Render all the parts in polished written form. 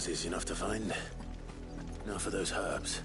was easy enough to find. Now for those herbs.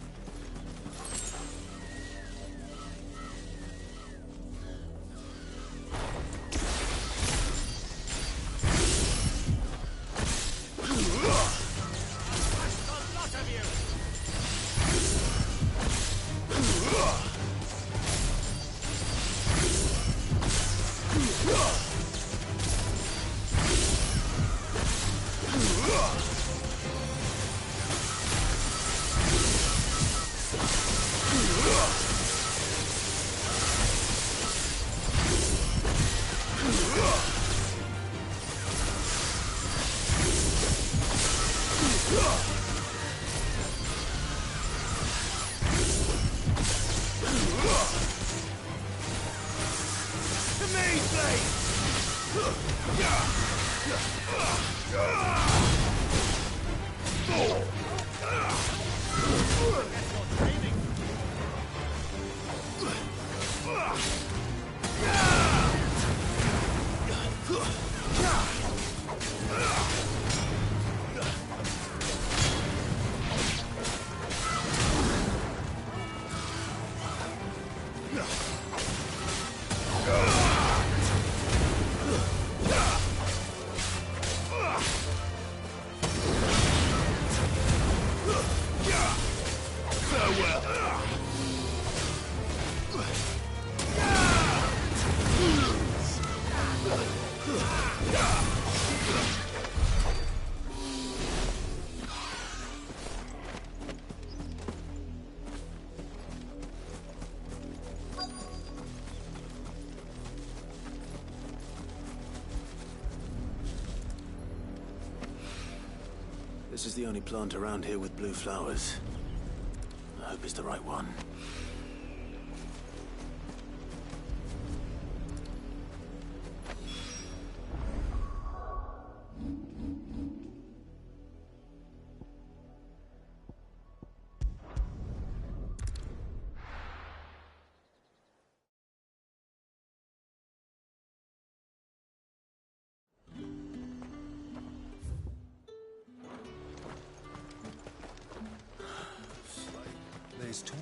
This is the only plant around here with blue flowers. I hope it's the right one. There's talk.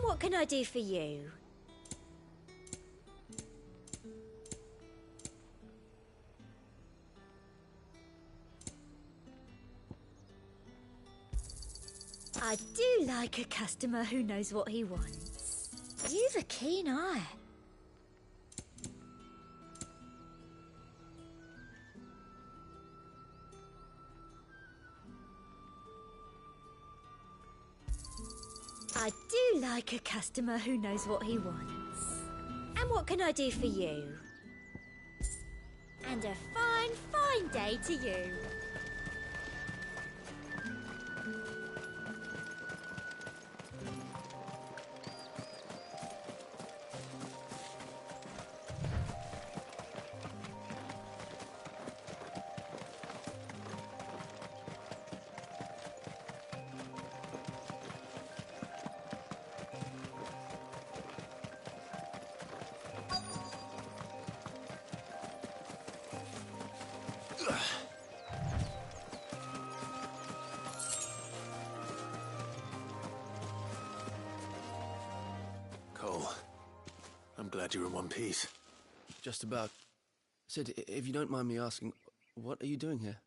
What can I do for you? I do like a customer who knows what he wants. You've a keen eye. I do like a customer who knows what he wants. And what can I do for you? And a fine, fine day to you. Cole, I'm glad you're in one piece. Just about. Sid, if you don't mind me asking, what are you doing here?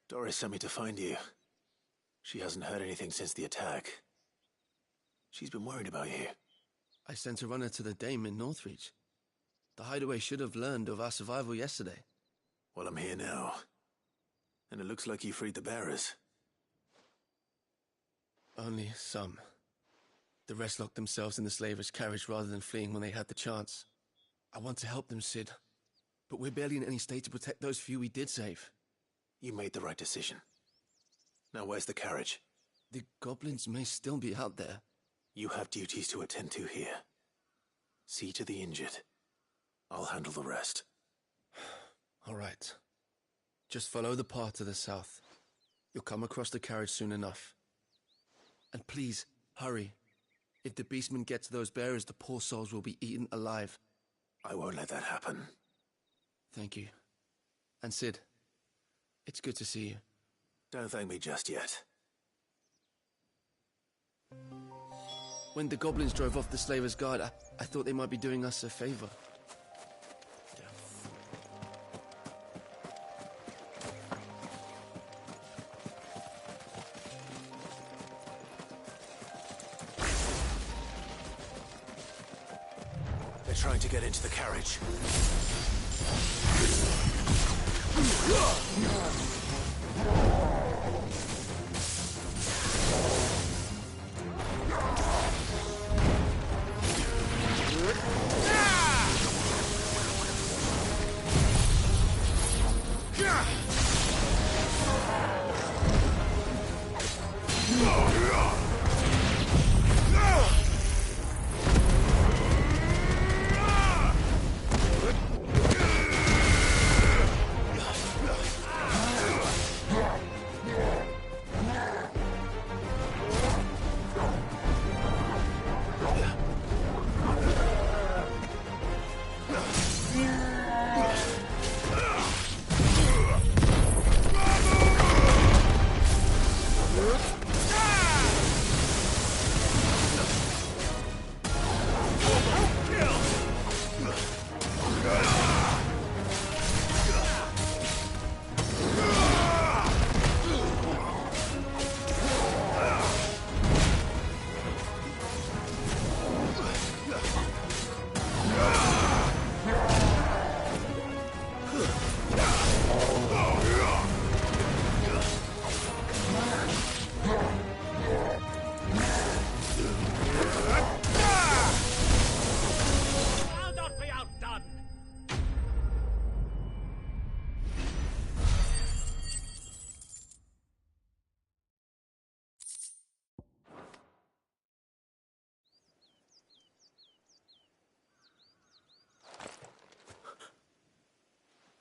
Doris sent me to find you. She hasn't heard anything since the attack. She's been worried about you. I sent a runner to the Dame in Northreach. The hideaway should have learned of our survival yesterday. Well, I'm here now. And it looks like you freed the bearers. Only some. The rest locked themselves in the slavers' carriage rather than fleeing when they had the chance. I want to help them, Sid. But we're barely in any state to protect those few we did save. You made the right decision. Now where's the carriage? The goblins may still be out there. You have duties to attend to here. See to the injured. I'll handle the rest. All right. Just follow the path to the south. You'll come across the carriage soon enough. And please, hurry. If the beastmen get to those bearers, the poor souls will be eaten alive. I won't let that happen. Thank you. And Sid, it's good to see you. Don't thank me just yet. When the goblins drove off the slavers' guard, I thought they might be doing us a favor. They're trying to get into the carriage.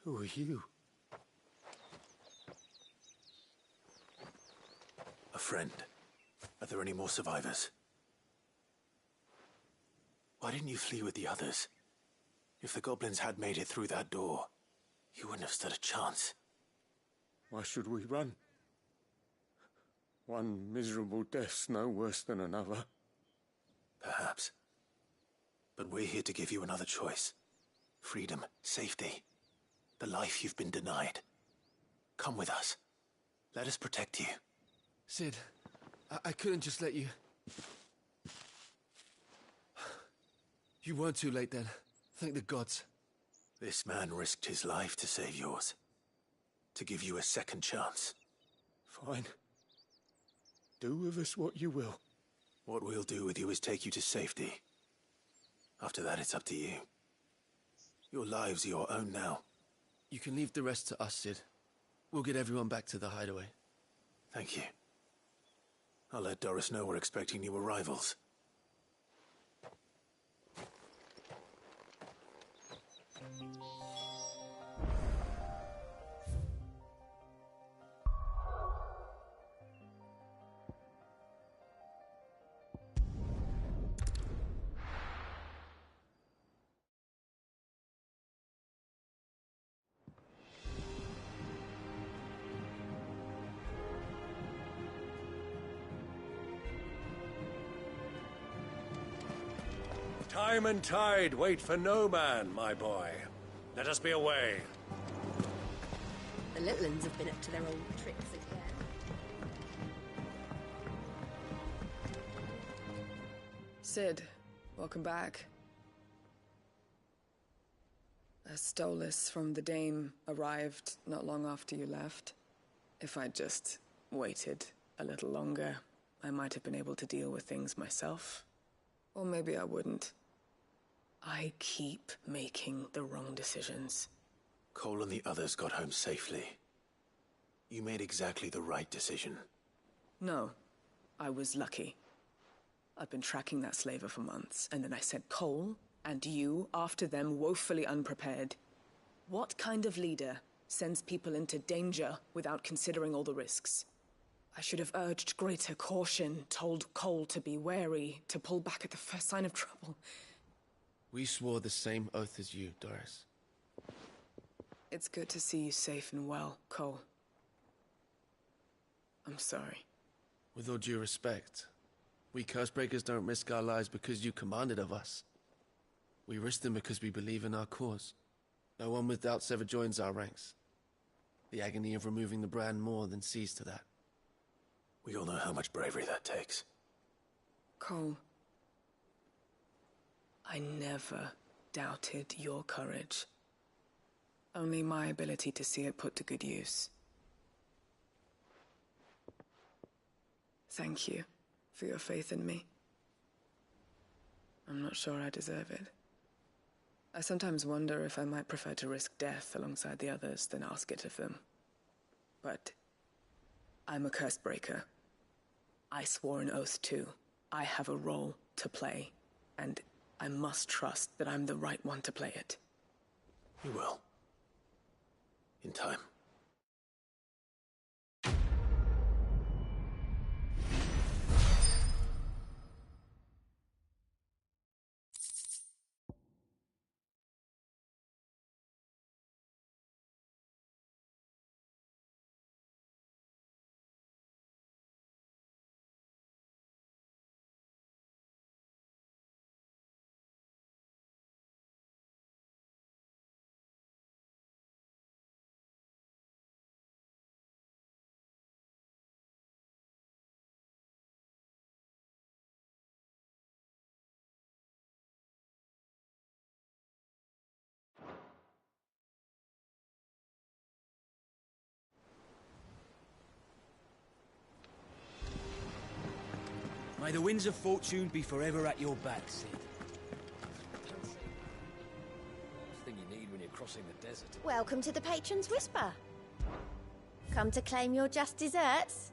Who are you? A friend. Are there any more survivors? Why didn't you flee with the others? If the goblins had made it through that door, you wouldn't have stood a chance. Why should we run? One miserable death's no worse than another. Perhaps. But we're here to give you another choice. Freedom, safety. The life you've been denied. Come with us. Let us protect you. Sid, I couldn't just let you... You weren't too late then. Thank the gods. This man risked his life to save yours. To give you a second chance. Fine. Do with us what you will. What we'll do with you is take you to safety. After that, it's up to you. Your lives are your own now. You can leave the rest to us, Sid. We'll get everyone back to the hideaway. Thank you. I'll let Doris know we're expecting new arrivals. Time and tide wait for no man, my boy. Let us be away. The little uns have been up to their old tricks again. Sid, welcome back. A stolus from the Dame arrived not long after you left. If I'd just waited a little longer, I might have been able to deal with things myself. Or maybe I wouldn't. I keep making the wrong decisions. Cole and the others got home safely. You made exactly the right decision. No, I was lucky. I've been tracking that slaver for months, and then I sent Cole and you after them woefully unprepared. What kind of leader sends people into danger without considering all the risks? I should have urged greater caution, told Cole to be wary, to pull back at the first sign of trouble. We swore the same oath as you, Doris. It's good to see you safe and well, Cole. I'm sorry. With all due respect, we Cursebreakers don't risk our lives because you commanded of us. We risk them because we believe in our cause. No one with doubts ever joins our ranks. The agony of removing the brand more than sees to that. We all know how much bravery that takes. Cole, I never doubted your courage. Only my ability to see it put to good use. Thank you for your faith in me. I'm not sure I deserve it. I sometimes wonder if I might prefer to risk death alongside the others than ask it of them. But I'm a Cursebreaker. I swore an oath too. I have a role to play, and I must trust that I'm the right one to play it. You will. In time. May the winds of fortune be forever at your back, Sid. Last thing you need when you're crossing the desert. Welcome to the Patron's Whisper. Come to claim your just desserts?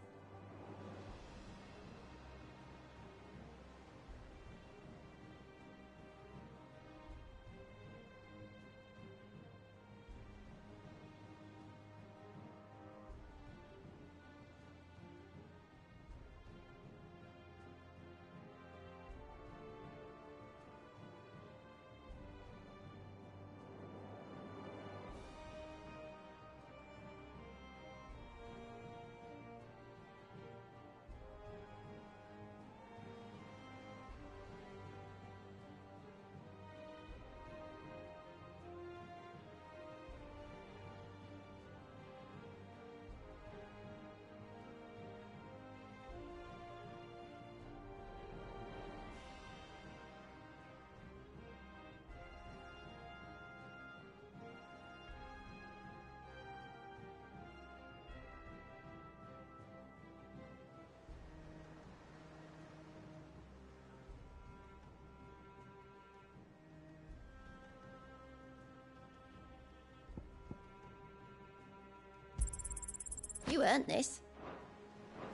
You earned this.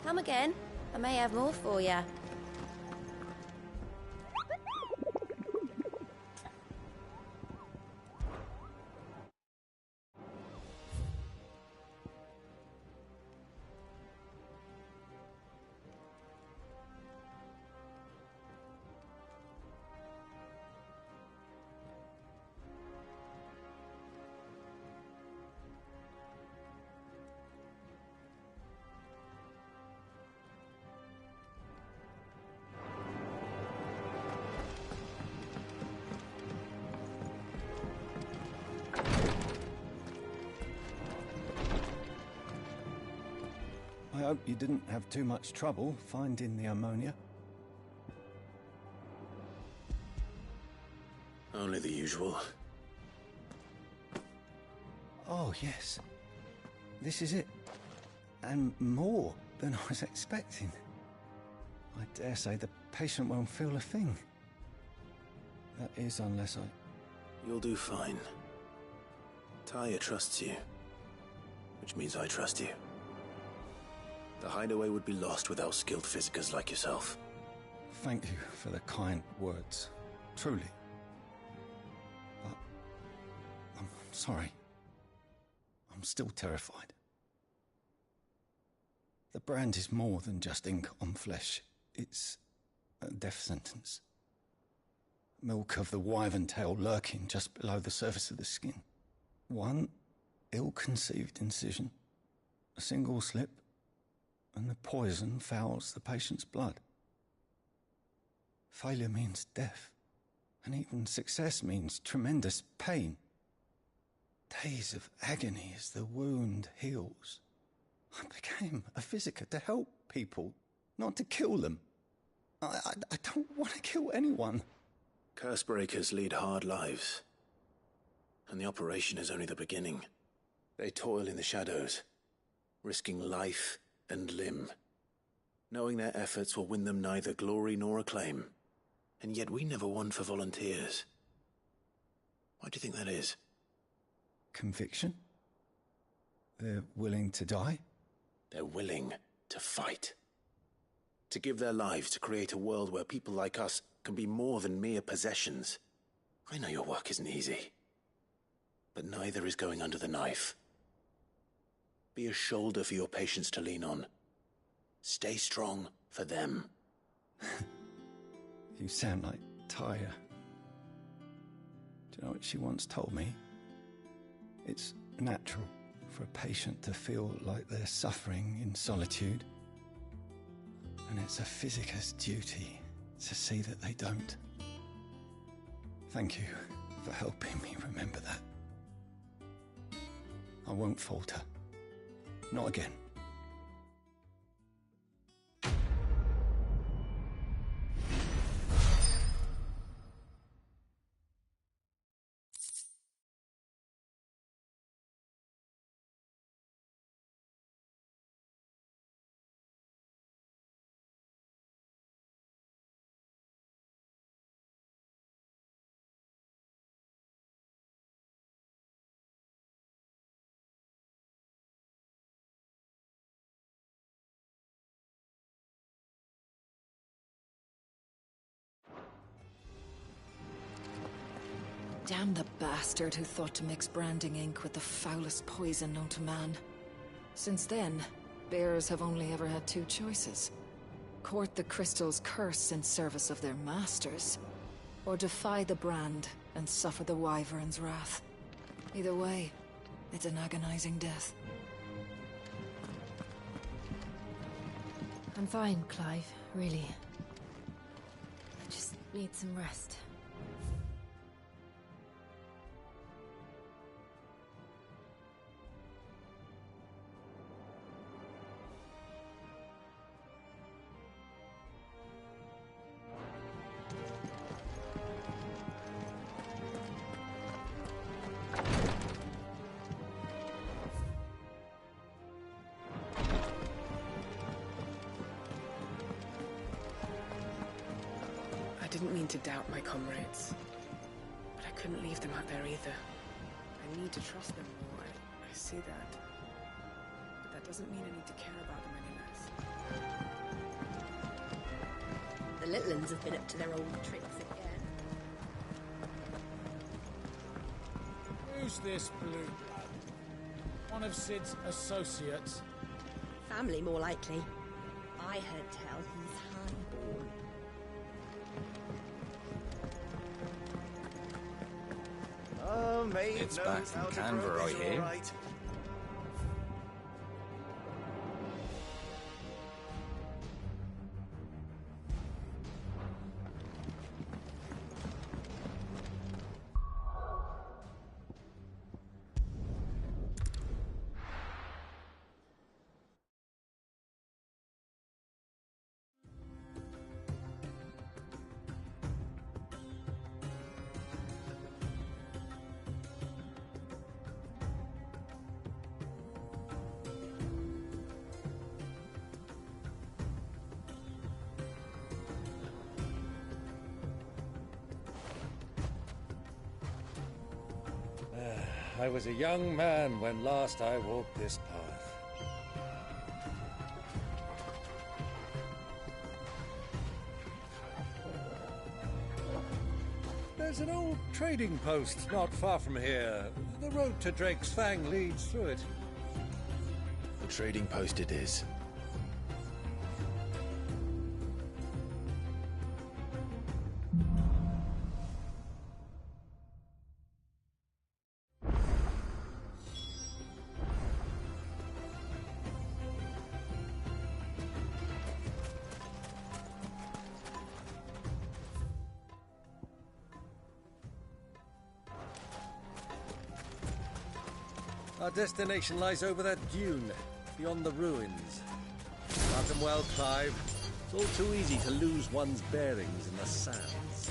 Come again. I may have more for you. I hope you didn't have too much trouble finding the ammonia. Only the usual. Oh, yes. This is it. And more than I was expecting. I dare say the patient won't feel a thing. That is, unless I... You'll do fine. Tyre trusts you, which means I trust you. The hideaway would be lost without skilled physicers like yourself. Thank you for the kind words. Truly. But... I'm sorry. I'm still terrified. The brand is more than just ink on flesh. It's a death sentence. Milk of the wyvern tail lurking just below the surface of the skin. One ill-conceived incision, a single slip, and the poison fouls the patient's blood. Failure means death, and even success means tremendous pain. Days of agony as the wound heals. I became a physiker to help people, not to kill them. I don't want to kill anyone. Cursebreakers lead hard lives, and the operation is only the beginning. They toil in the shadows, risking life and limb, knowing their efforts will win them neither glory nor acclaim. And yet we never won for volunteers. Why do you think that is? Conviction? They're willing to die? They're willing to fight. To give their lives to create a world where people like us can be more than mere possessions. I know your work isn't easy, but neither is going under the knife. Be a shoulder for your patients to lean on. Stay strong for them. You sound like Tyre. Do you know what she once told me? It's natural for a patient to feel like they're suffering in solitude. And it's a physicist's duty to see that they don't. Thank you for helping me remember that. I won't falter. Not again. Damn the bastard who thought to mix branding ink with the foulest poison known to man. Since then, bearers have only ever had two choices. Court the crystal's curse in service of their masters, or defy the brand and suffer the wyvern's wrath. Either way, it's an agonizing death. I'm fine, Clive, really. I just need some rest. I didn't mean to doubt my comrades, but I couldn't leave them out there either. I need to trust them more, I see that. But that doesn't mean I need to care about them any less. The little uns have been up to their old tricks again. Who's this blue blood? One of Sid's associates? Family, more likely. I heard tell he's highborn. Oh, mate, It's back from Canberra, I hear. Right. I was a young man when last I walked this path. There's an old trading post not far from here. The road to Drake's Fang leads through it. The trading post it is. Our destination lies over that dune, beyond the ruins. Got them well, Clive. It's all too easy to lose one's bearings in the sands.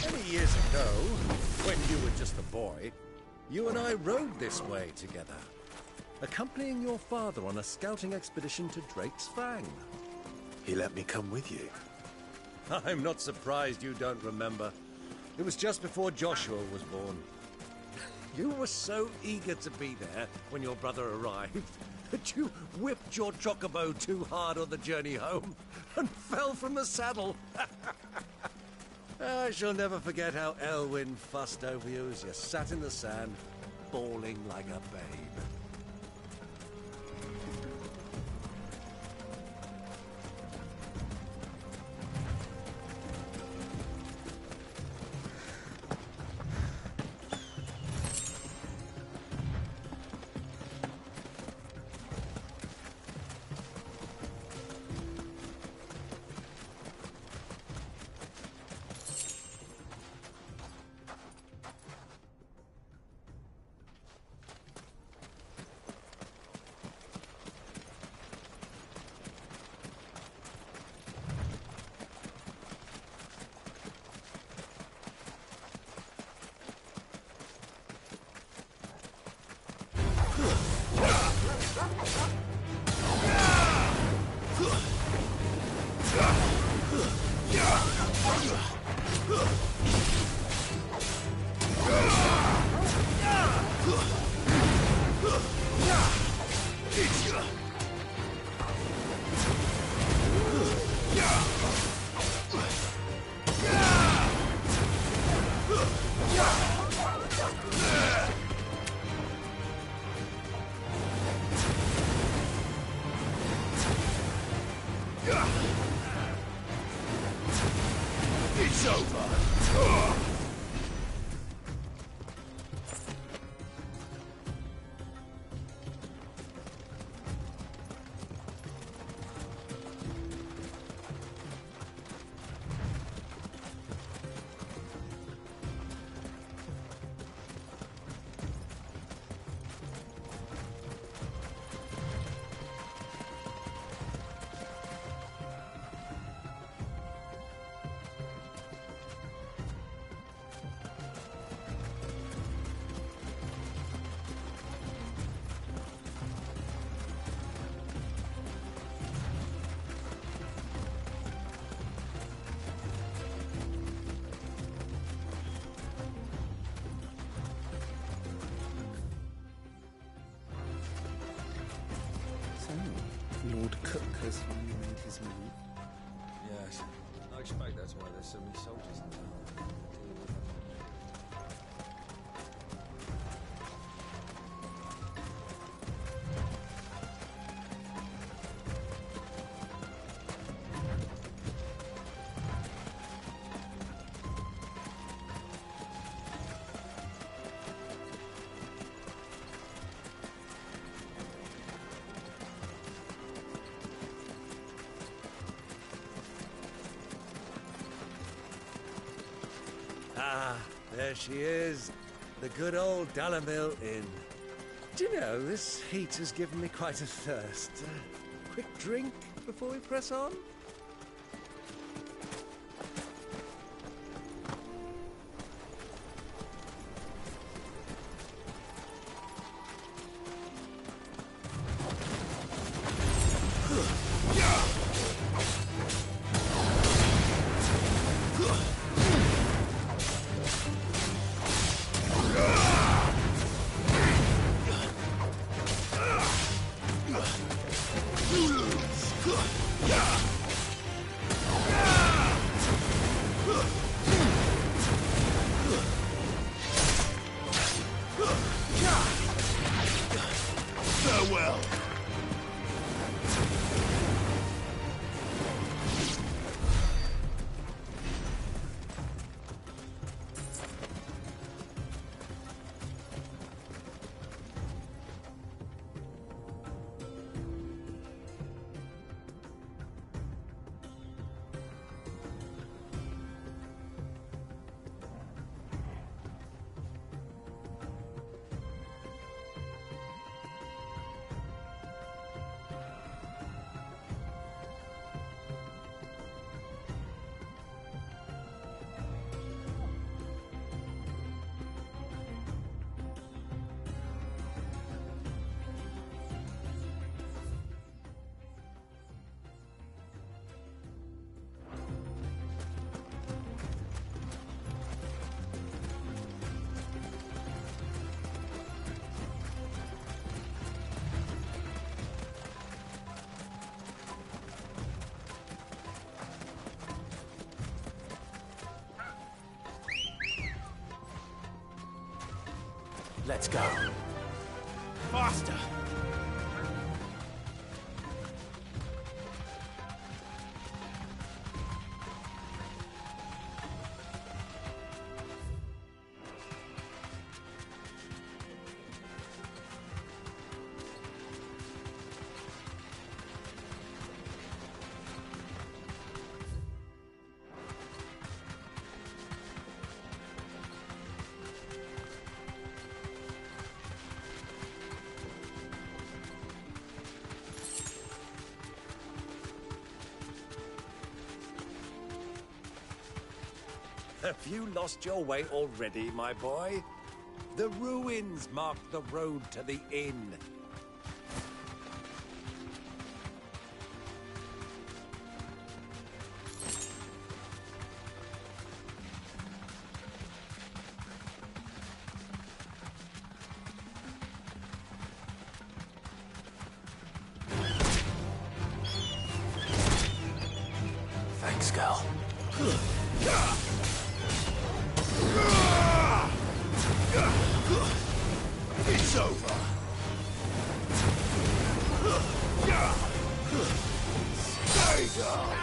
Many years ago, when you were just a boy, you and I rode this way together, accompanying your father on a scouting expedition to Drake's Fang. He let me come with you. I'm not surprised you don't remember. It was just before Joshua was born. You were so eager to be there when your brother arrived that you whipped your chocobo too hard on the journey home and fell from the saddle. I shall never forget how Elwyn fussed over you as you sat in the sand, bawling like a babe. It's over. cook has finally made his move. Yes. I expect that's why there's so many soldiers in town. Deal with them. Ah, there she is. The good old Dalamil Inn. Do you know, this heat has given me quite a thirst. Quick drink before we press on? Farewell. Let's go. Faster! Have you lost your way already, my boy? The ruins mark the road to the inn. Thanks, girl. It's over. Stay down.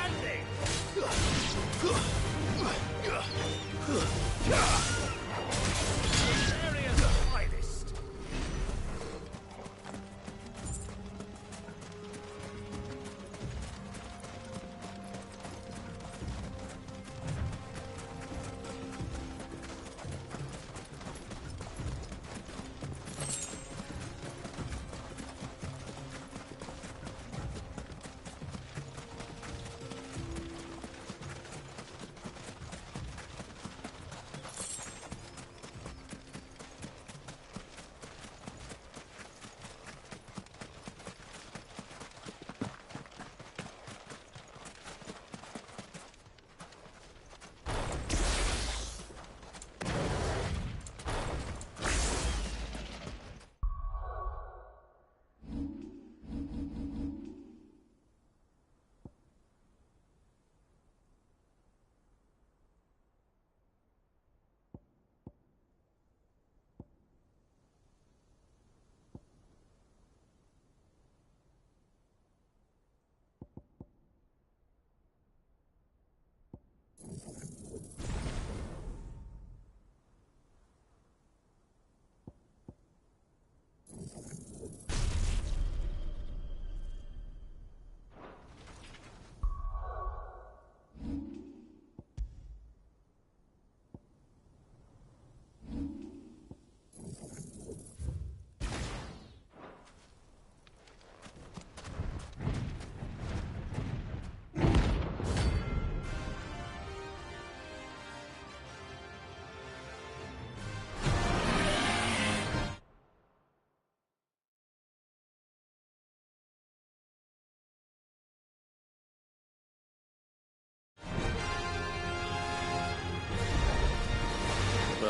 Area's finest.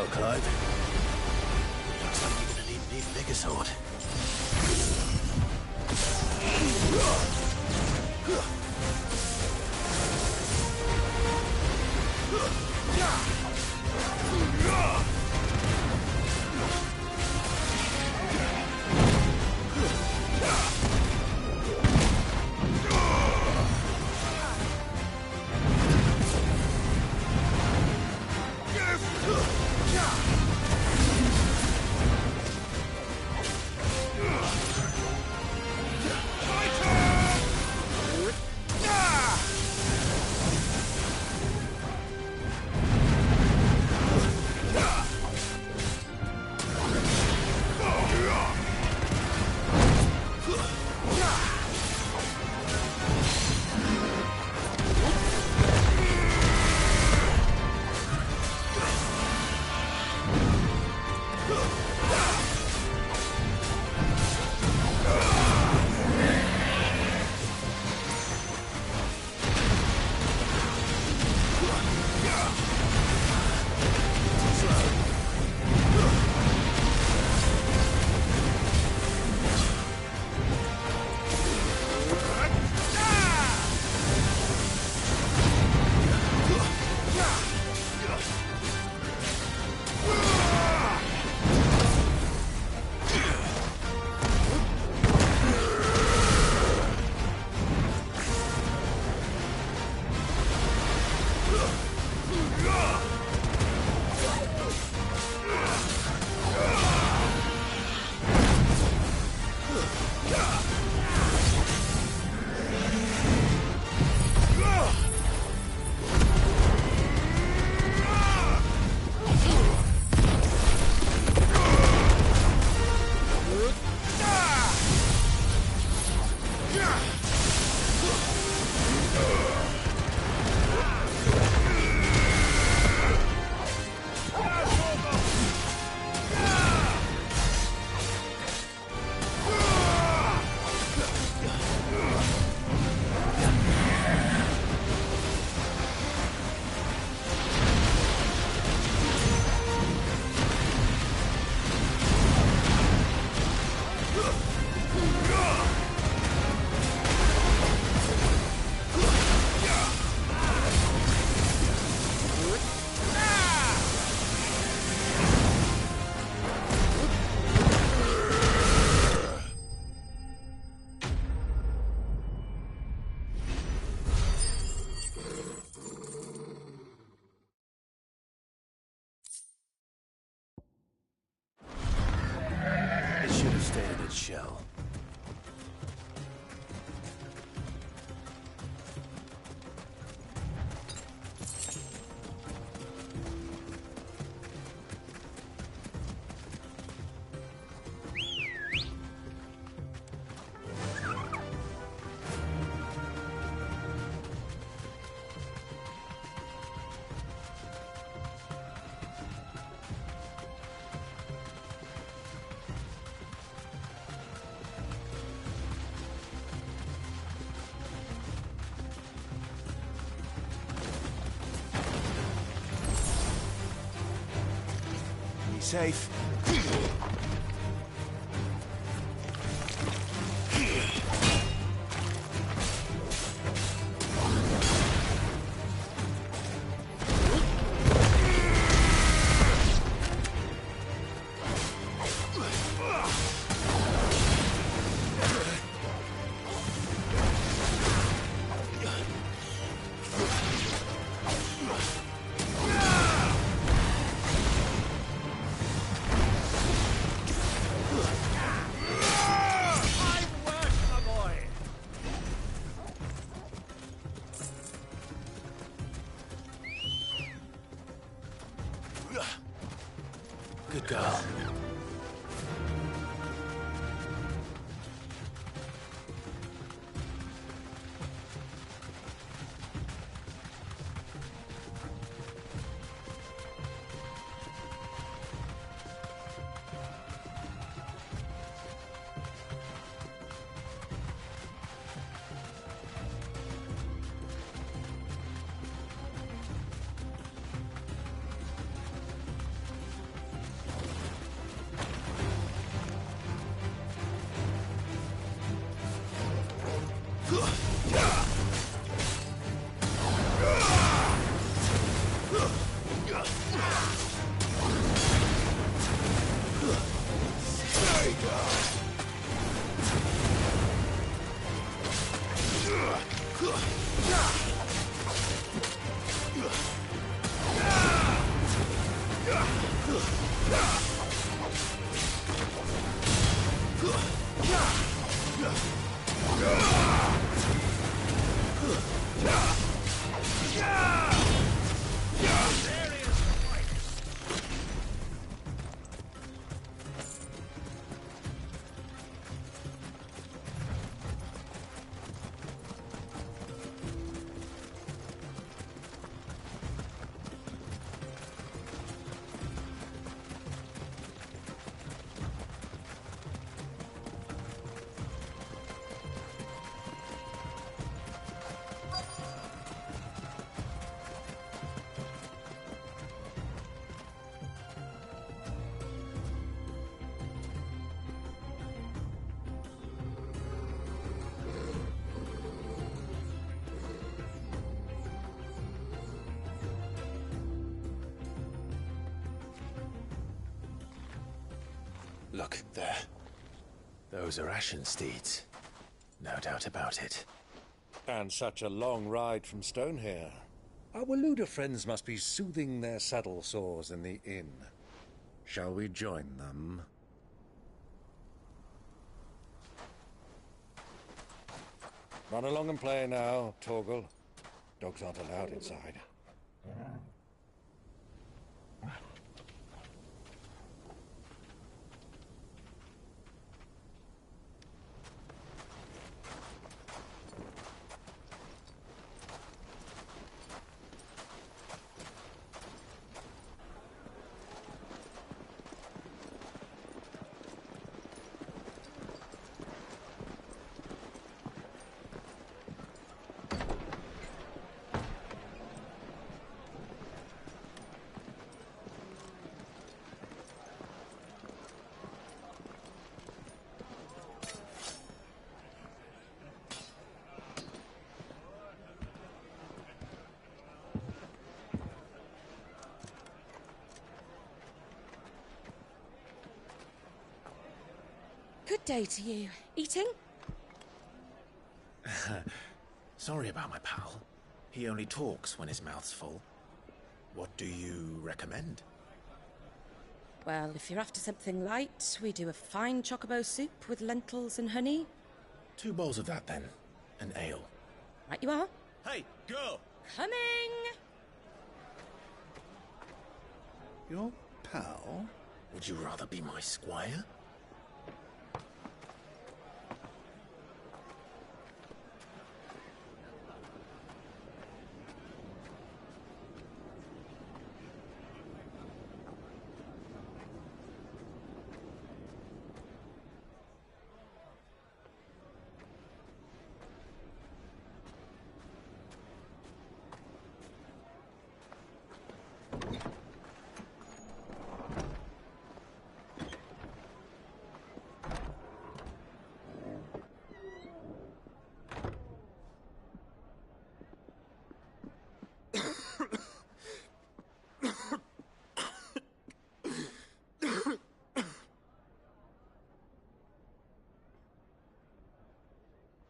well, Clive. Looks like you're gonna need an even bigger sword. Shell. Safe. Good girl. Look, there. Those are Ashen steeds. No doubt about it. And such a long ride from Stonehair. Our Waluda friends must be soothing their saddle sores in the inn. Shall we join them? Run along and play now, Torgal. Dogs aren't allowed inside. Good day to you. Eating? Sorry about my pal. He only talks when his mouth's full. What do you recommend? Well, if you're after something light, we do a fine chocobo soup with lentils and honey. 2 bowls of that, then. An ale. Right you are. Hey, girl! Coming! Your pal? Would you rather be my squire?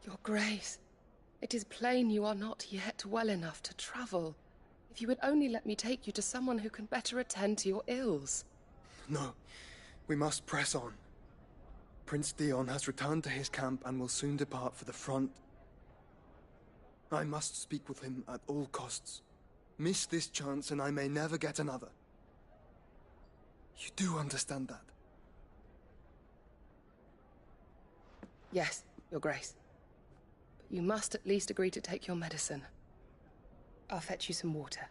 Your Grace, it is plain you are not yet well enough to travel. If you would only let me take you to someone who can better attend to your ills. No, we must press on. Prince Dion has returned to his camp and will soon depart for the front. I must speak with him at all costs. Miss this chance and I may never get another. You do understand that? Yes, Your Grace. But you must at least agree to take your medicine. I'll fetch you some water.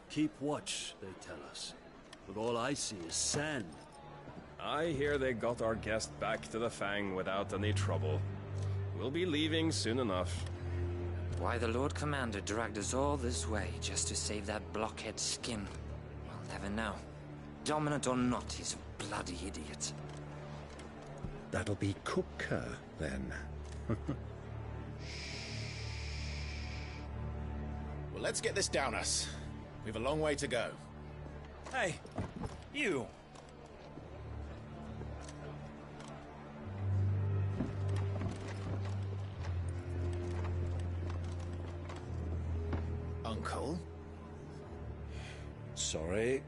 Keep watch, they tell us. But all I see is sand. I hear they got our guest back to the Fang without any trouble. We'll be leaving soon enough. Why the Lord Commander dragged us all this way just to save that blockhead skin, we'll never know. Dominant or not, he's a bloody idiot. That'll be Cooker, then. Well, let's get this down us. We've a long way to go. Hey, you! Uncle? Sorry.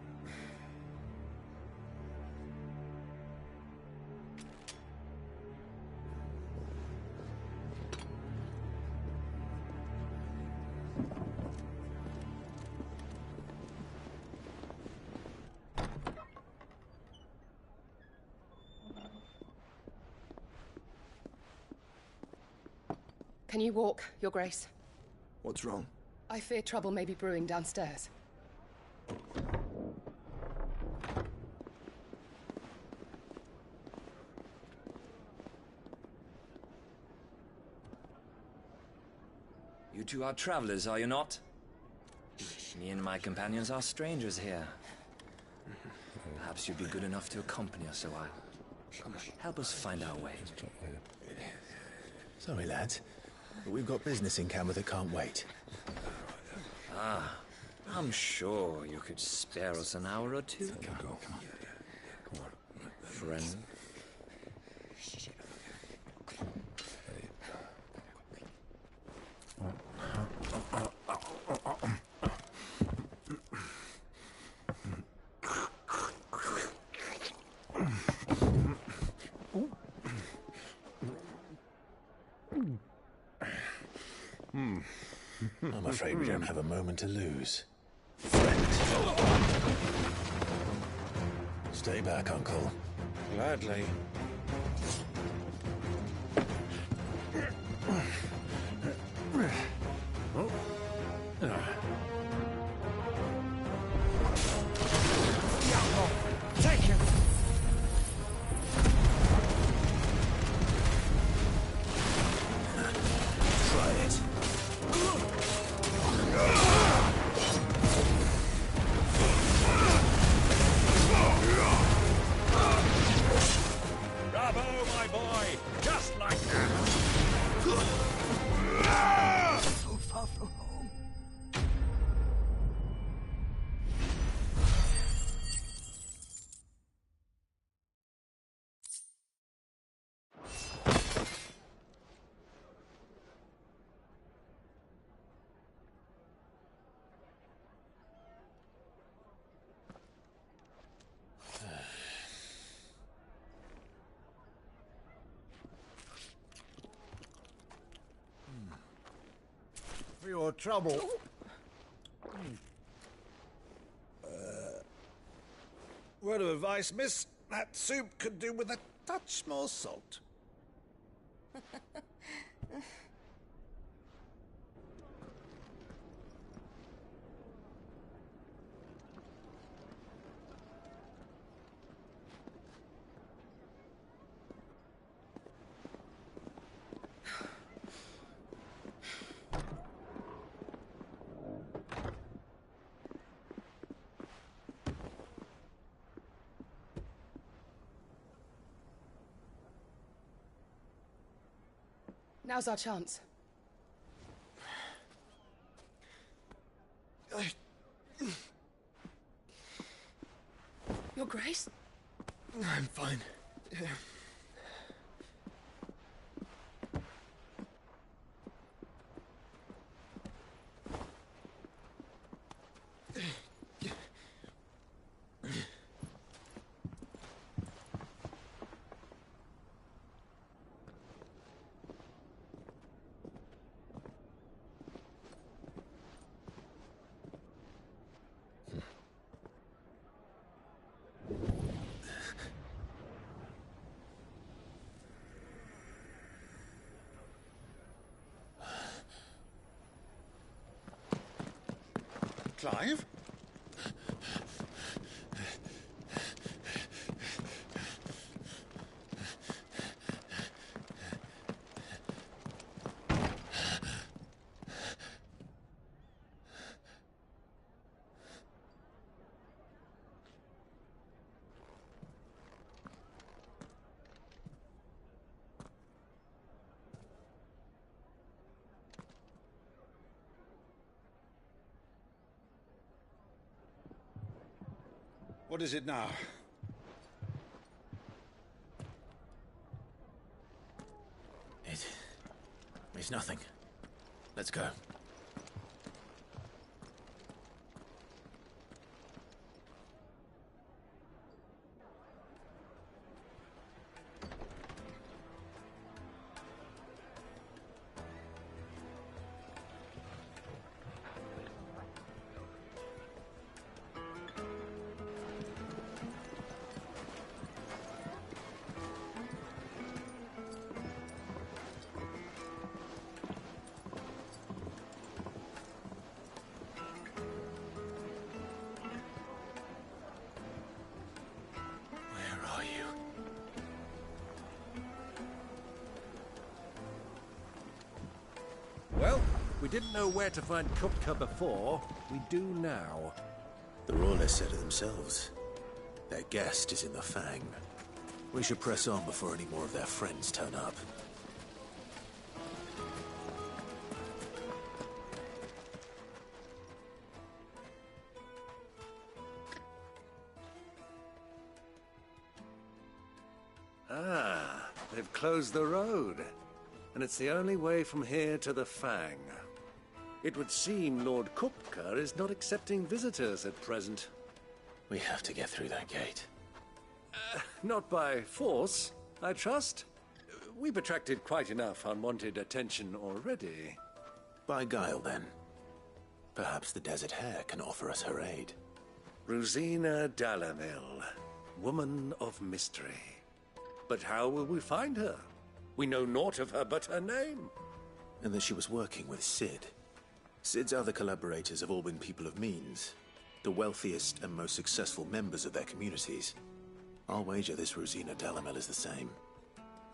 Can you walk, Your Grace? What's wrong? I fear trouble may be brewing downstairs. You two are travelers, are you not? Me and my companions are strangers here. Perhaps you'd be good enough to accompany us a while. Help us find our way. Sorry, lads, but we've got business in camera that can't wait. Ah, I'm sure you could spare us an hour or two. Come on. Friend. I'm afraid we don't have a moment to lose. Stay back, Uncle. Gladly. Take him! Try it. Bravo, my boy! Just like that! So far from home. For your trouble. Word of advice, miss. That soup could do with a touch more salt. Now's our chance. Your Grace? I'm fine. Clive? What is it now? It's nothing. Let's go. Well, we didn't know where to find Kupka before. We do now. The Royalists said it themselves. Their guest is in the Fang. We should press on before any more of their friends turn up. Ah, they've closed the road. And it's the only way from here to the Fang. It would seem Lord Kupka is not accepting visitors at present. We have to get through that gate. Not by force, I trust. We've attracted quite enough unwanted attention already. By guile, then. Perhaps the Desert Hare can offer us her aid. Rosina Dalamil, woman of mystery. But how will we find her? We know naught of her but her name. And that she was working with Sid. Sid's other collaborators have all been people of means, the wealthiest and most successful members of their communities. I'll wager this Rosina Dalamel is the same.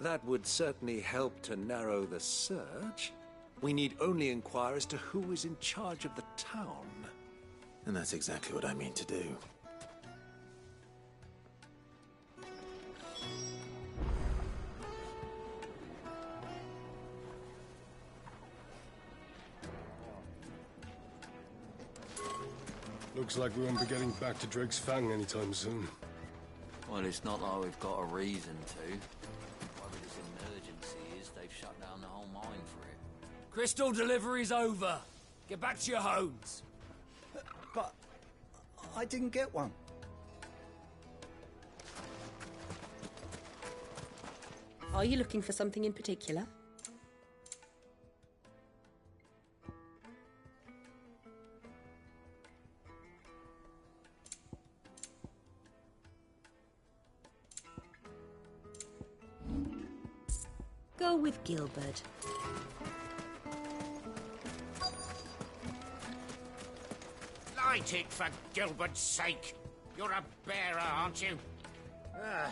That would certainly help to narrow the search. We need only inquire as to who is in charge of the town. And that's exactly what I mean to do. Looks like we won't be getting back to Drake's Fang anytime soon. Well, it's not like we've got a reason to. Whatever this emergency is, they've shut down the whole mine for it. Crystal delivery's over. Get back to your homes. But I didn't get one. Are you looking for something in particular? Go with Gilbert. Light it, for Gilbert's sake. You're a bearer, aren't you? I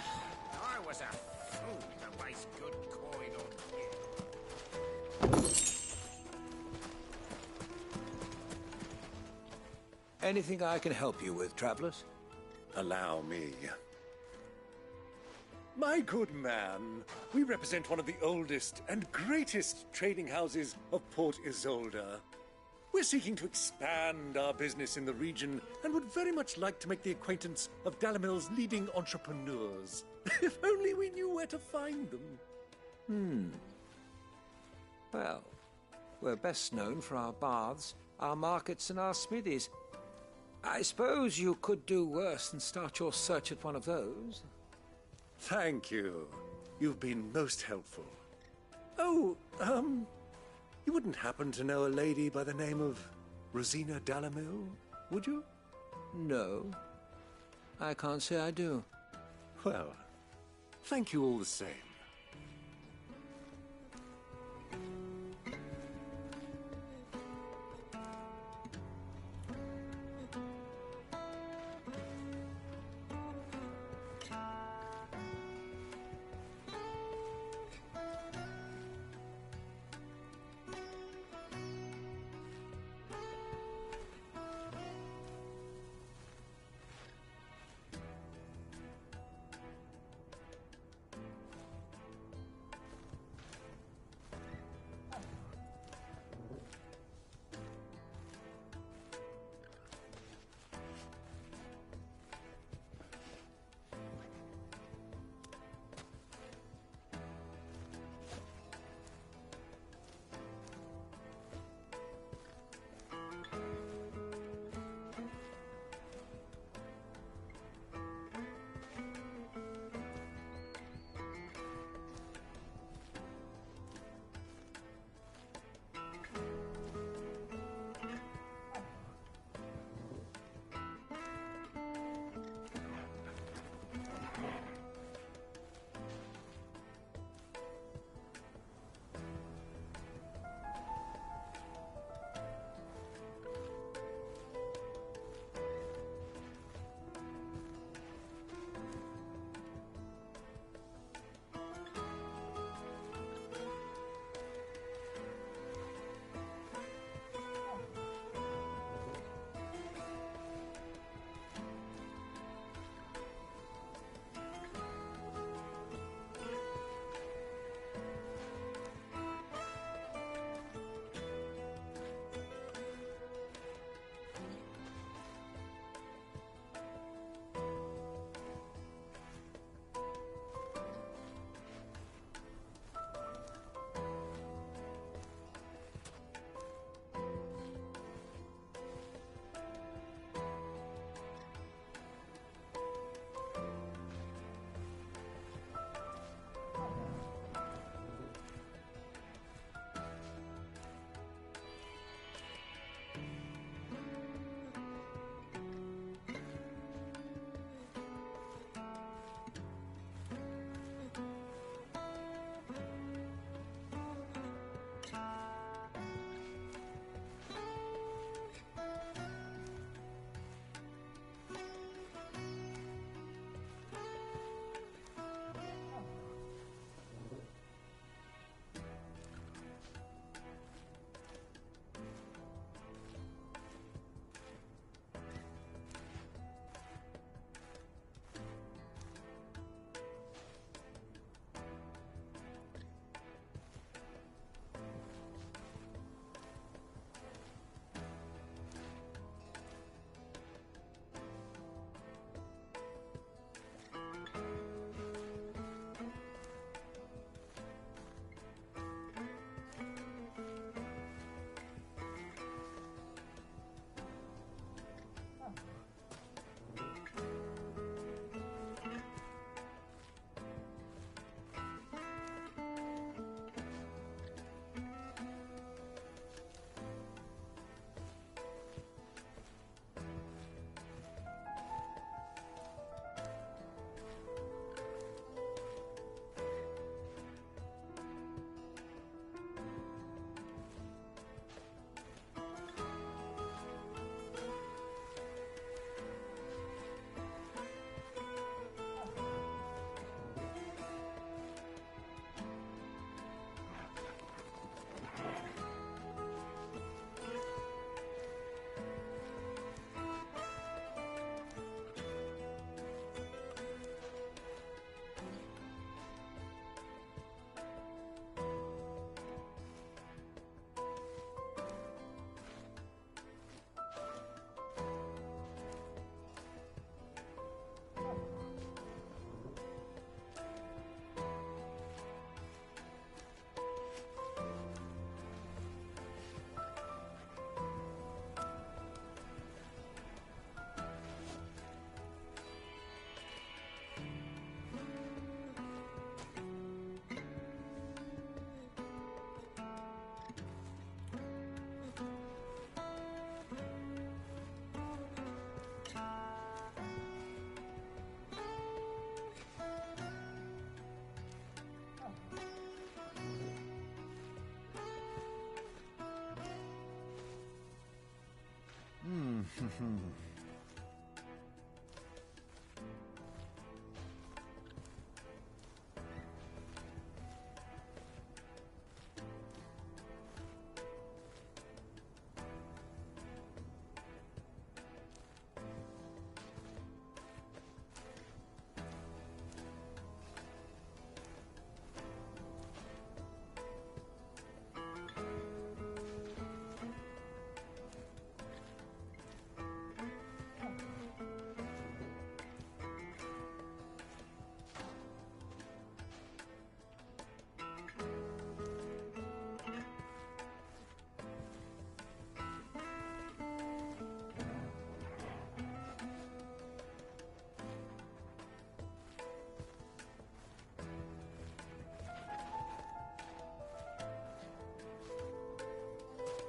was a fool to waste good coin on you. Anything I can help you with, travelers? Allow me. My good man, we represent one of the oldest and greatest trading houses of Port Isolde. We're seeking to expand our business in the region and would very much like to make the acquaintance of Dalamil's leading entrepreneurs. If only we knew where to find them. Well, we're best known for our baths, our markets, and our smithies. I suppose you could do worse than start your search at one of those. Thank you. You've been most helpful. Oh, you wouldn't happen to know a lady by the name of Rosina Dalamil, would you? No. I can't say I do. Well, thank you all the same.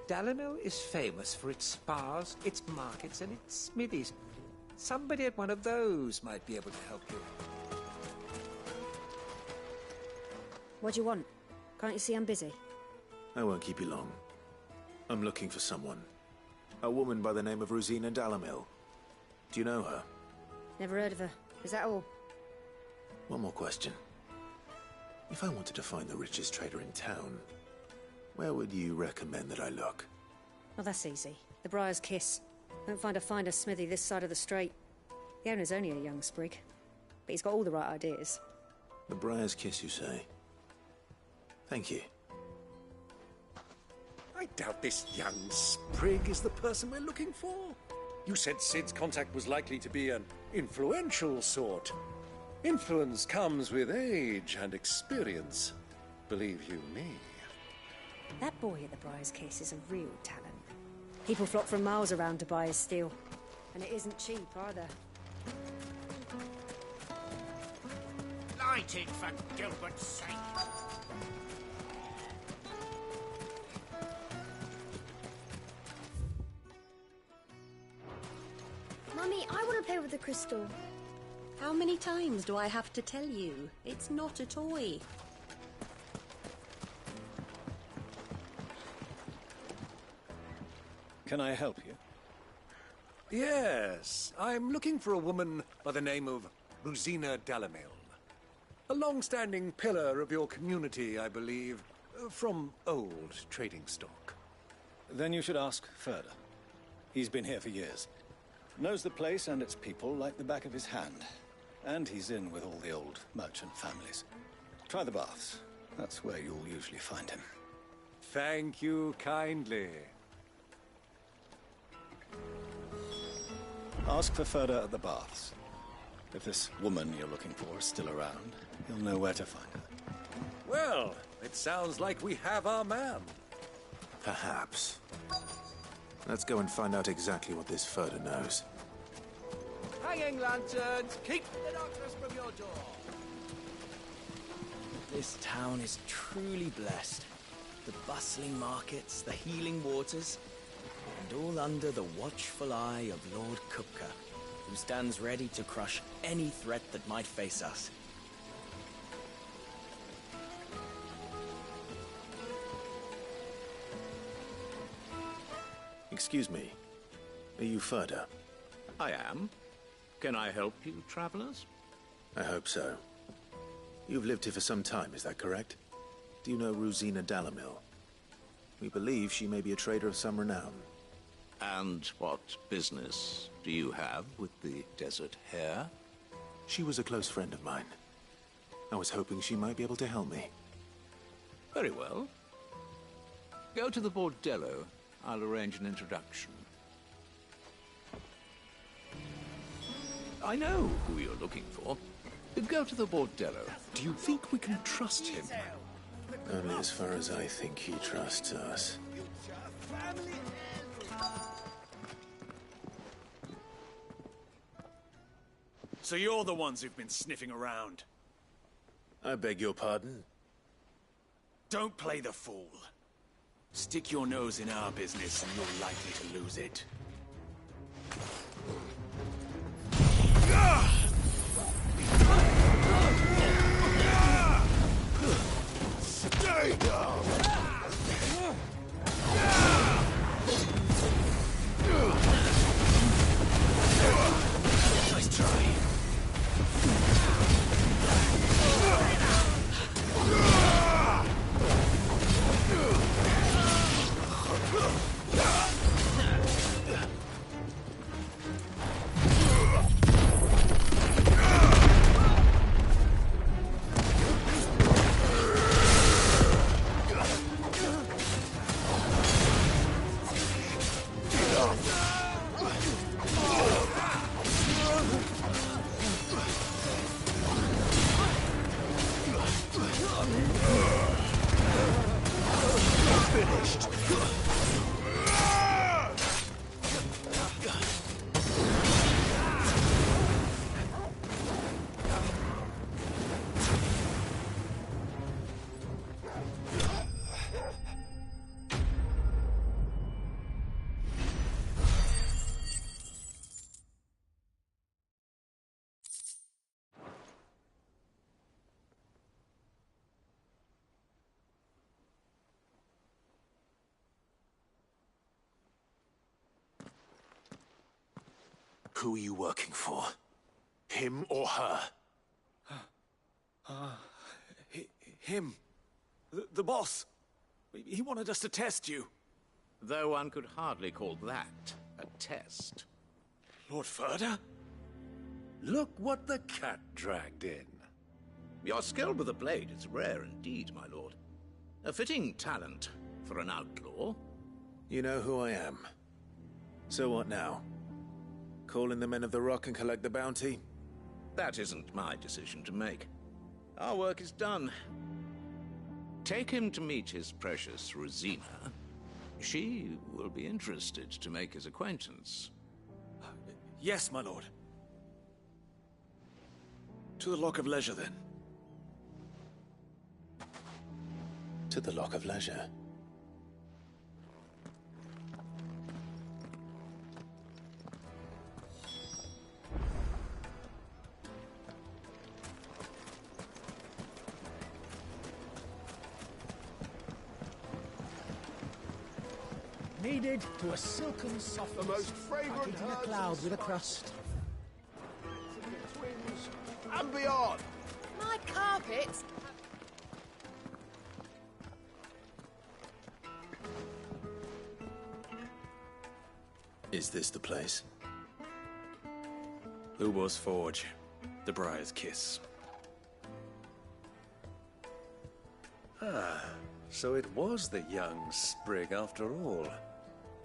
Dalamil is famous for its spas, its markets, and its smithies. Somebody at one of those might be able to help you. What do you want? Can't you see I'm busy? I won't keep you long. I'm looking for someone. A woman by the name of Rosina Dalamil. Do you know her? Never heard of her. Is that all? One more question. If I wanted to find the richest trader in town, where would you recommend that I look? Oh, that's easy. The Briar's Kiss. Won't find a finer smithy this side of the strait. The owner's only a young sprig, but he's got all the right ideas. The Briar's Kiss, you say? Thank you. I doubt this young sprig is the person we're looking for. You said Sid's contact was likely to be an influential sort. Influence comes with age and experience. Believe you me. That boy at the Briar's Kiss is a real talent. People flock from miles around to buy his steel. And it isn't cheap either. Light it for Gilbert's sake. Mummy, I want to play with the crystal. How many times do I have to tell you? It's not a toy. Can I help you? Yes, I'm looking for a woman by the name of Rosina Dalamil. A long-standing pillar of your community, I believe, from old trading stock. Then you should ask Ferda. He's been here for years. Knows the place and its people like the back of his hand. And he's in with all the old merchant families. Try the baths. That's where you'll usually find him. Thank you kindly. Ask for Ferda at the baths. If this woman you're looking for is still around, you'll know where to find her. Well, it sounds like we have our man. Perhaps. Let's go and find out exactly what this Ferda knows. Hanging lanterns, keep the darkness from your door. This town is truly blessed. The bustling markets, the healing waters, and all under the watchful eye of Lord Kupka, who stands ready to crush any threat that might face us. Excuse me. Are you Ferda? I am. Can I help you, travelers? I hope so. You've lived here for some time, is that correct? Do you know Rosina Dalamil? We believe she may be a trader of some renown. And what business do you have with the Desert Hare? She was a close friend of mine. I was hoping she might be able to help me. Very well. Go to the Bordello. I'll arrange an introduction. I know who you're looking for. Go to the Bordello. Do you think we can trust him? Only as far as I think he trusts us. So you're the ones who've been sniffing around? I beg your pardon? Don't play the fool. Stick your nose in our business and you're likely to lose it. Stay down! Who are you working for? Him or her? Him. The boss. He wanted us to test you. Though one could hardly call that a test. Lord Ferda? Look what the cat dragged in. Your skill with the blade is rare indeed, my lord. A fitting talent for an outlaw. You know who I am. So what now? Call in the Men of the Rock and collect the bounty? That isn't my decision to make. Our work is done. Take him to meet his precious Rosina. She will be interested to make his acquaintance. Yes, my lord. To the Lock of Leisure, then. To the Lock of Leisure. Kneaded to a silken softness, The most fragrant like eating a herbs cloud and with a crust. Twins and beyond. My carpets. Is this the place? Lubor's Forge. The Briar's Kiss. Ah, so it was the young sprig after all.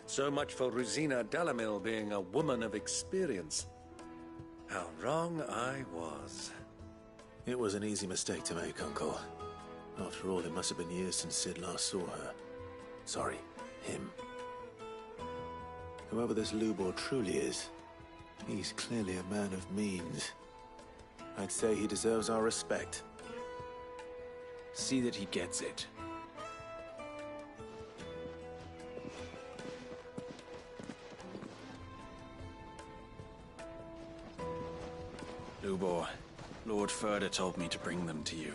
So much for Rosina Dalamil being a woman of experience. How wrong I was. It was an easy mistake to make, Uncle. After all, it must have been years since Sid last saw her. Sorry, him. Whoever this Lubor truly is, he's clearly a man of means. I'd say he deserves our respect. See that he gets it. Lubor, Lord Ferda told me to bring them to you.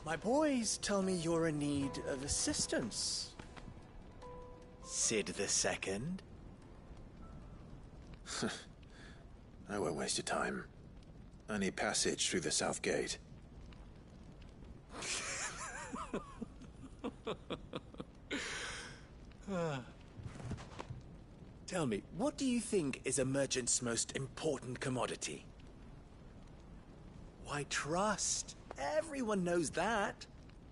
My boys tell me you're in need of assistance. Sid the Second? I won't waste your time. I need passage through the south gate. Tell me, what do you think is a merchant's most important commodity? Why, trust. Everyone knows that.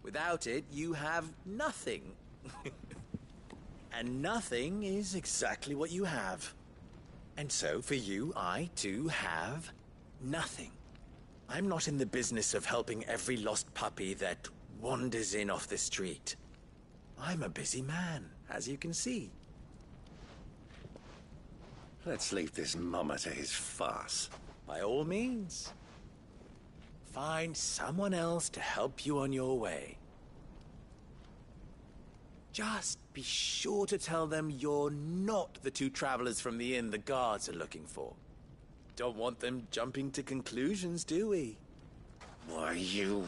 Without it, you have nothing. And nothing is exactly what you have. And so, for you, I, too, have nothing. I'm not in the business of helping every lost puppy that wanders in off the street. I'm a busy man, as you can see. Let's leave this mummer to his farce. By all means. Find someone else to help you on your way. Just be sure to tell them you're not the two travelers from the inn the guards are looking for. Don't want them jumping to conclusions, do we? Why, you...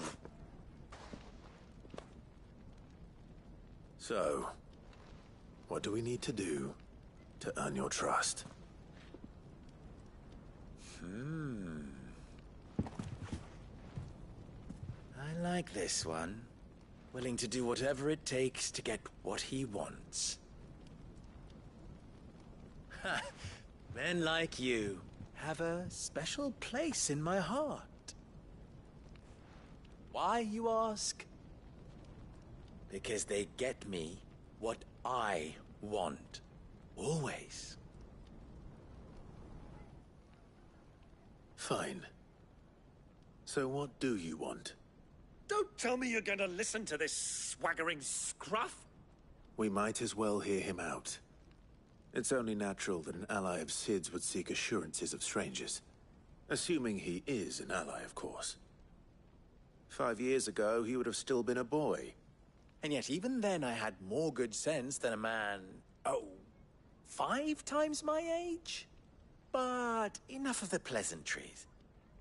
So, what do we need to do to earn your trust? I like this one. Willing to do whatever it takes to get what he wants. Ha! Men like you have a special place in my heart. Why, you ask? Because they get me what I want. Always. Fine. So what do you want? Don't tell me you're going to listen to this swaggering scruff! We might as well hear him out. It's only natural that an ally of Sid's would seek assurances of strangers. Assuming he is an ally, of course. 5 years ago, he would have still been a boy. And yet even then I had more good sense than a man, 5 times my age? But enough of the pleasantries.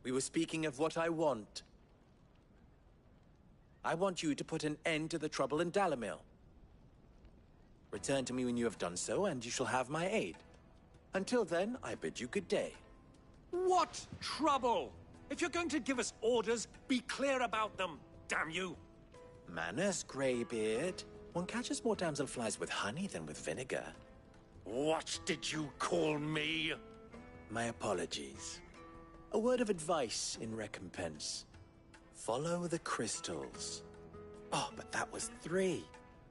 We were speaking of what I want. I want you to put an end to the trouble in Dalamil. Return to me when you have done so, and you shall have my aid. Until then, I bid you good day. What trouble? If you're going to give us orders, be clear about them, damn you! Manners, Greybeard. One catches more damselflies with honey than with vinegar. What did you call me? My apologies. A word of advice in recompense. Follow the crystals. Oh, but that was 3.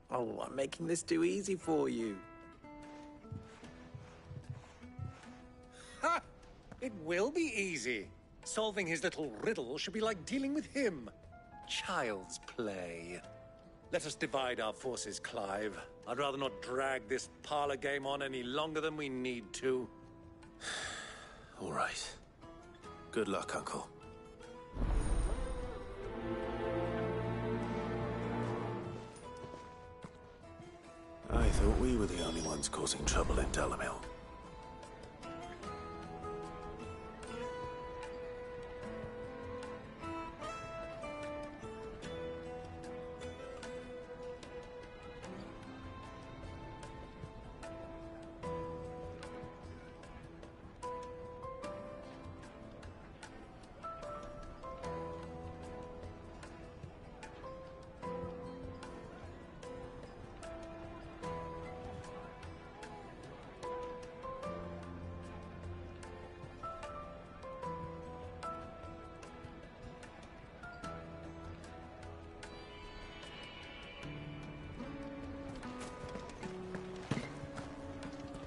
Oh, I'm making this too easy for you. Ha! It will be easy. Solving his little riddle should be like dealing with him. Child's play. Let us divide our forces, Clive. I'd rather not drag this parlor game on any longer than we need to. All right. Good luck, Uncle. I thought we were the only ones causing trouble in Dalamil.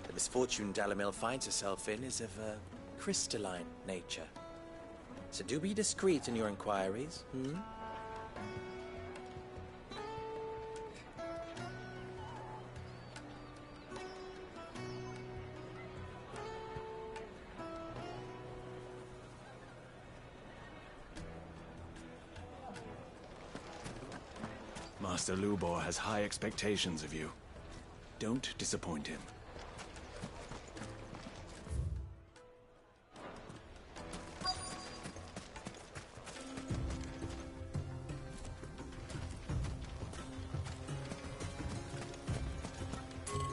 The misfortune Dalamil finds herself in is of a crystalline nature. So do be discreet in your inquiries, Master Lubor has high expectations of you. Don't disappoint him.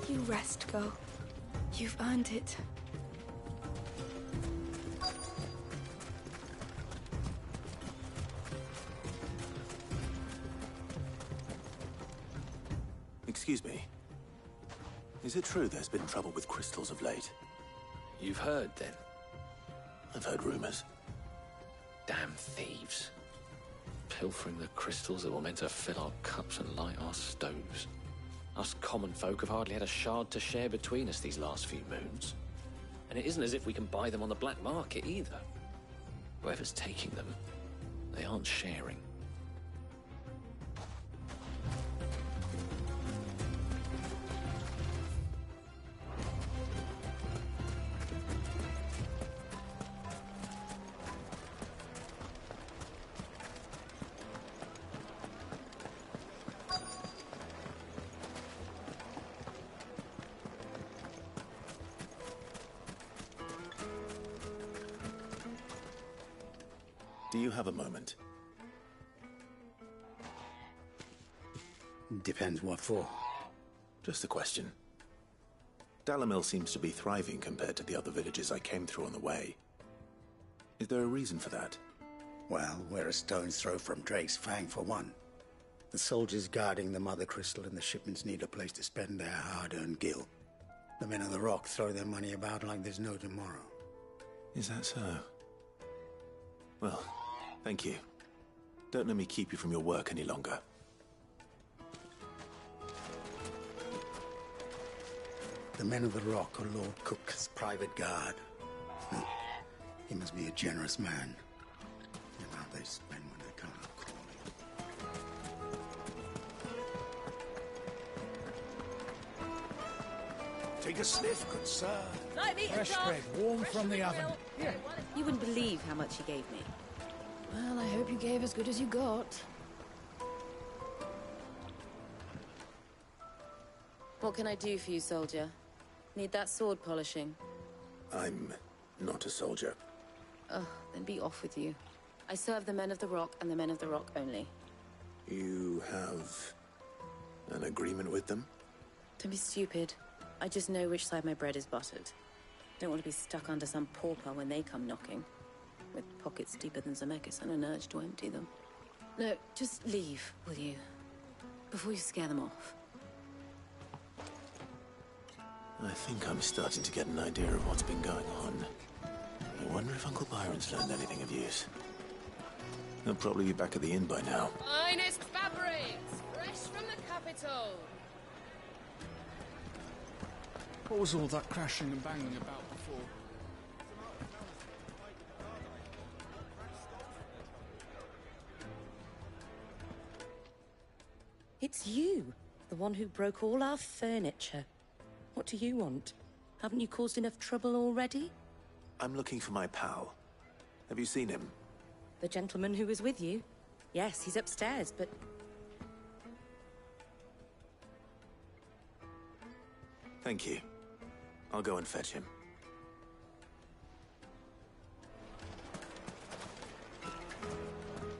You rest, Go. You've earned it. Excuse me. Is it true there's been trouble with crystals of late? You've heard, then? I've heard rumors. Damn thieves. Pilfering the crystals that were meant to fill our cups and light our stoves. Us common folk have hardly had a shard to share between us these last few moons. And it isn't as if we can buy them on the black market either. Whoever's taking them, they aren't sharing. Do you have a moment? Depends what for. Just a question. Dalamil seems to be thriving compared to the other villages I came through on the way. Is there a reason for that? Well, we're a stone's throw from Drake's Fang, for one. The soldiers guarding the Mother Crystal and the shipments need a place to spend their hard-earned gil. The men of the Rock throw their money about like there's no tomorrow. Is that so? Well, thank you. Don't let me keep you from your work any longer. The men of the Rock are Lord Cook's private guard. He must be a generous man. They always spend when they come calling. Take a sniff, good sir. Fresh bread, warm from the oven. Here. You wouldn't believe how much he gave me. Well, I hope you gave as good as you got. What can I do for you, soldier? Need that sword polishing? I'm not a soldier. Oh, then be off with you. I serve the men of the Rock and the men of the Rock only. You have an agreement with them? Don't be stupid. I just know which side my bread is buttered. Don't want to be stuck under some pauper when they come knocking. With pockets deeper than Zemeckis and an urge to empty them. No, just leave, will you? Before you scare them off. I think I'm starting to get an idea of what's been going on. I wonder if Uncle Byron's learned anything of use. He'll probably be back at the inn by now. Finest fabrics, fresh from the capital. What was all that crashing and banging about before? It's you, the one who broke all our furniture. What do you want? Haven't you caused enough trouble already? I'm looking for my pal. Have you seen him? The gentleman who was with you? Yes, he's upstairs, but... Thank you. I'll go and fetch him.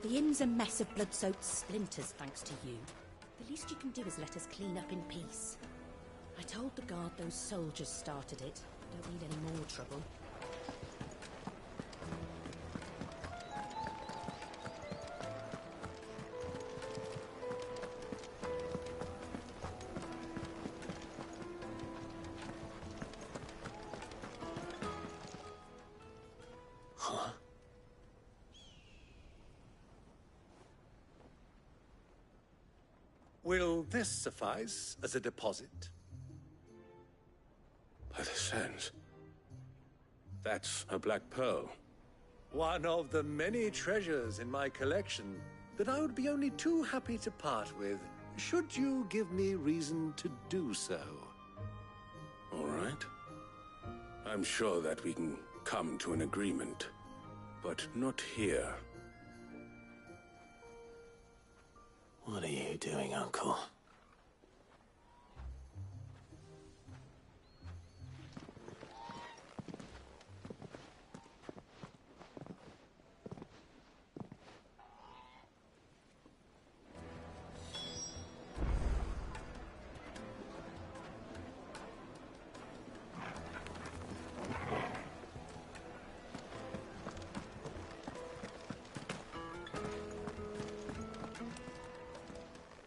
The inn's a mess of blood-soaked splinters, thanks to you. The least you can do is let us clean up in peace. I told the guard those soldiers started it. Don't need any more trouble. Will this suffice as a deposit? By the sands. That's a black pearl. One of the many treasures in my collection that I would be only too happy to part with, should you give me reason to do so. All right. I'm sure that we can come to an agreement, but not here. What are you doing, Uncle?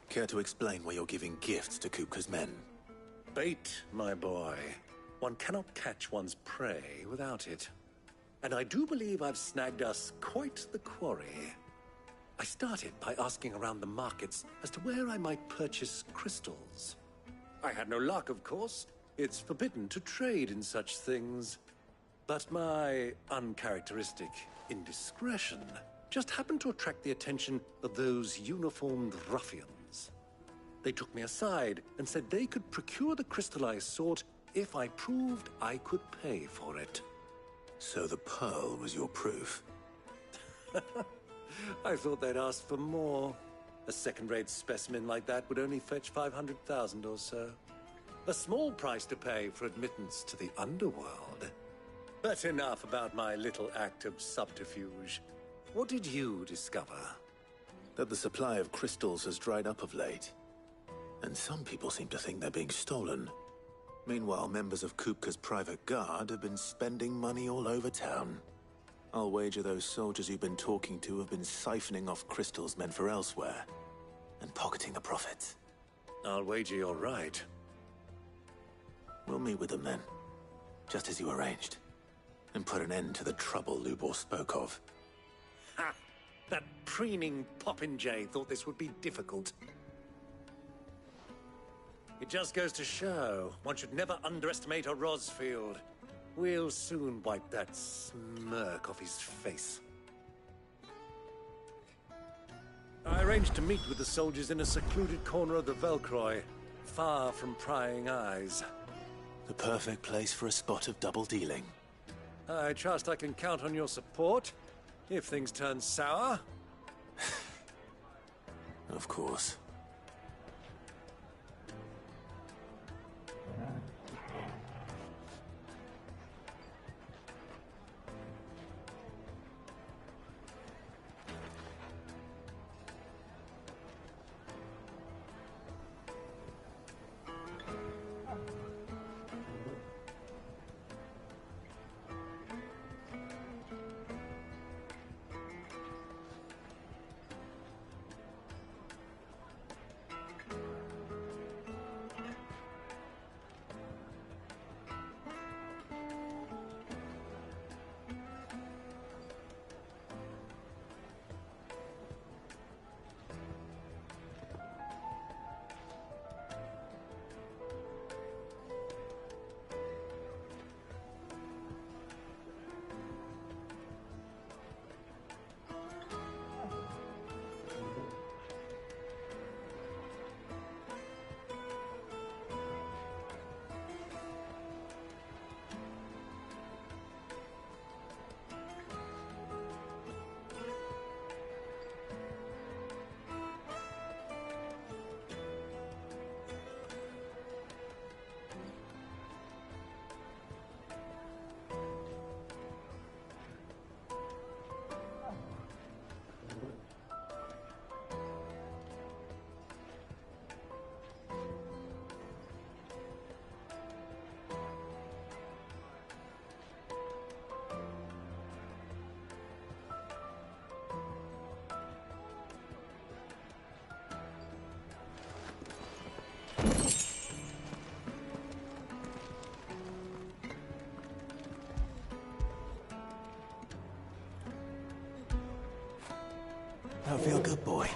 Care to explain why you're giving gifts to Kupka's men? Bait, my boy. One cannot catch one's prey without it. And I do believe I've snagged us quite the quarry. I started by asking around the markets as to where I might purchase crystals. I had no luck, of course. It's forbidden to trade in such things. But my uncharacteristic indiscretion just happened to attract the attention of those uniformed ruffians. They took me aside and said they could procure the crystal I sought if I proved I could pay for it. So the pearl was your proof? I thought they'd ask for more. A second-rate specimen like that would only fetch 500,000 or so. A small price to pay for admittance to the underworld. But enough about my little act of subterfuge. What did you discover? That the supply of crystals has dried up of late. And some people seem to think they're being stolen. Meanwhile, members of Kupka's private guard have been spending money all over town. I'll wager those soldiers you've been talking to have been siphoning off crystals meant for elsewhere, and pocketing the profits. I'll wager you're right. We'll meet with them then, just as you arranged, and put an end to the trouble Lubor spoke of. Ha! That preening popinjay thought this would be difficult. It just goes to show one should never underestimate a Rosfield. We'll soon wipe that smirk off his face. arranged to meet with the soldiers in a secluded corner of the Velcroy, far from prying eyes. The perfect place for a spot of double dealing. I trust I can count on your support, if things turn sour. Of course. I feel good, boy.